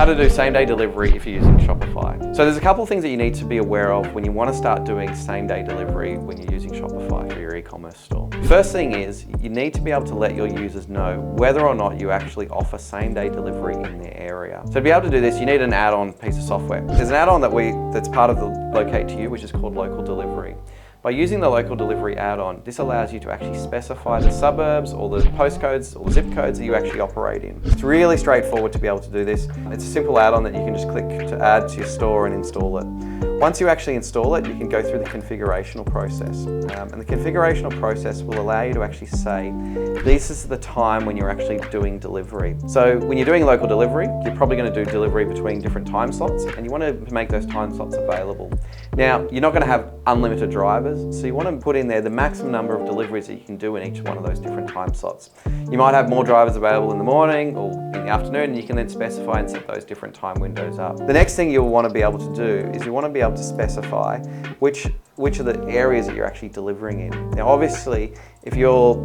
How to do same-day delivery if you're using Shopify. So there's a couple of things that you need to be aware of when you want to start doing same-day delivery when you're using Shopify for your e-commerce store. First thing is, you need to be able to let your users know whether or not you actually offer same-day delivery in their area. So to be able to do this, you need an add-on piece of software. There's an add-on that's part of the Locate to You, which is called Local Delivery. By using the local delivery add-on, this allows you to actually specify the suburbs or the postcodes or zip codes that you actually operate in. It's really straightforward to be able to do this. It's a simple add-on that you can just click to add to your store and install it. Once you actually install it, you can go through the configurational process. And the configurational process will allow you to actually say, this is the time when you're actually doing delivery. So when you're doing local delivery, you're probably going to do delivery between different time slots, and you want to make those time slots available. Now, you're not going to have unlimited drivers, so you want to put in there the maximum number of deliveries that you can do in each one of those different time slots. You might have more drivers available in the morning or in the afternoon, and you can then specify and set those different time windows up. The next thing you'll want to be able to do is you want to be able to specify which are the areas that you're actually delivering in. Now, obviously, if you're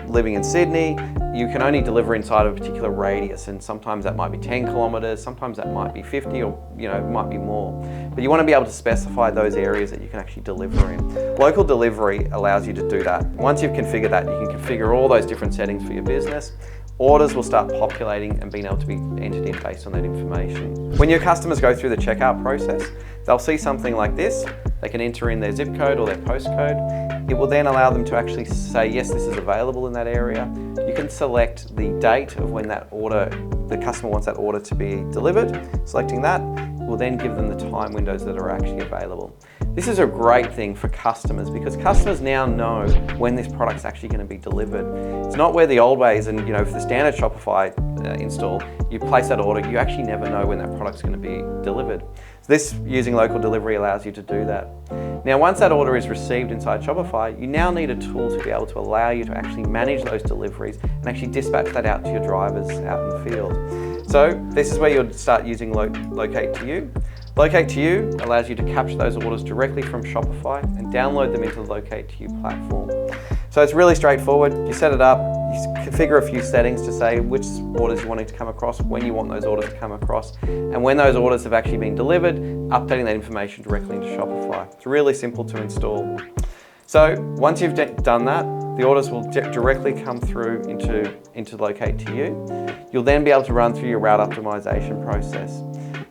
living in Sydney, you can only deliver inside of a particular radius, and sometimes that might be 10 kilometres, sometimes that might be 50, or it might be more. But you want to be able to specify those areas that you can actually deliver in. Local delivery allows you to do that. Once you've configured that, you can configure all those different settings for your business. Orders will start populating and being able to be entered in based on that information. When your customers go through the checkout process, they'll see something like this. They can enter in their zip code or their postcode. It will then allow them to actually say, yes, this is available in that area. You can select the date of when the customer wants that order to be delivered. Selecting that will then give them the time windows that are actually available. This is a great thing for customers because customers now know when this product's actually going to be delivered. It's not where the old ways, and for the standard Shopify install, you place that order, you actually never know when that product's going to be delivered. So this, using local delivery, allows you to do that. Now, once that order is received inside Shopify, you now need a tool to be able to allow you to actually manage those deliveries and actually dispatch that out to your drivers out in the field. So this is where you'll start using Locate to You. Locate to You allows you to capture those orders directly from Shopify and download them into the Locate to You platform. So it's really straightforward. You set it up, you configure a few settings to say which orders you want it to come across, when you want those orders to come across, and when those orders have actually been delivered, updating that information directly into Shopify. It's really simple to install. So once you've done that, the orders will directly come through into Locate to You. You'll then be able to run through your route optimization process.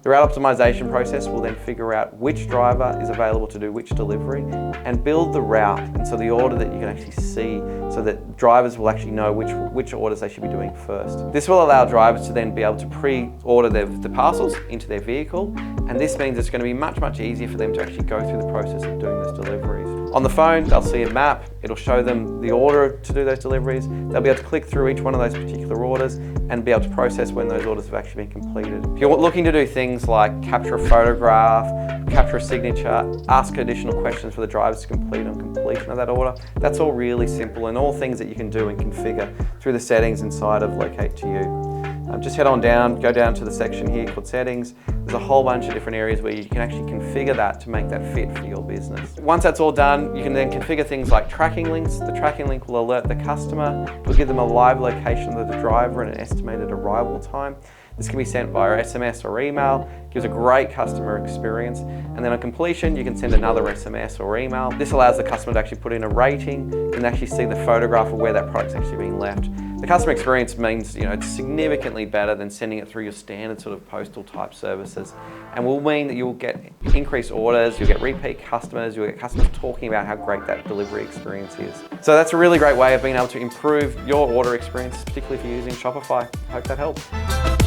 The route optimization process will then figure out which driver is available to do which delivery and build the route, and so the order that you can actually see, so that drivers will actually know which orders they should be doing first. This will allow drivers to then be able to pre-order the parcels into their vehicle, and this means it's going to be much, much easier for them to actually go through the process of doing those deliveries. On the phone, they'll see a map, it'll show them the order to do those deliveries. They'll be able to click through each one of those particular orders and be able to process when those orders have actually been completed. If you're looking to do things like capture a photograph, capture a signature, ask additional questions for the drivers to complete on completion of that order, that's all really simple and all things that you can do and configure through the settings inside of Locate to You. Just head on down, go down to the section here called Settings. There's a whole bunch of different areas where you can actually configure that to make that fit for your business. Once that's all done, you can then configure things like tracking links. The tracking link will alert the customer. It will give them a live location of the driver and an estimated arrival time. This can be sent via SMS or email. It gives a great customer experience. And then on completion, you can send another SMS or email. This allows the customer to actually put in a rating and actually see the photograph of where that product's actually being left. The customer experience means it's significantly better than sending it through your standard sort of postal type services, and will mean that you'll get increased orders, you'll get repeat customers, you'll get customers talking about how great that delivery experience is. So that's a really great way of being able to improve your order experience, particularly if you're using Shopify. I hope that helps.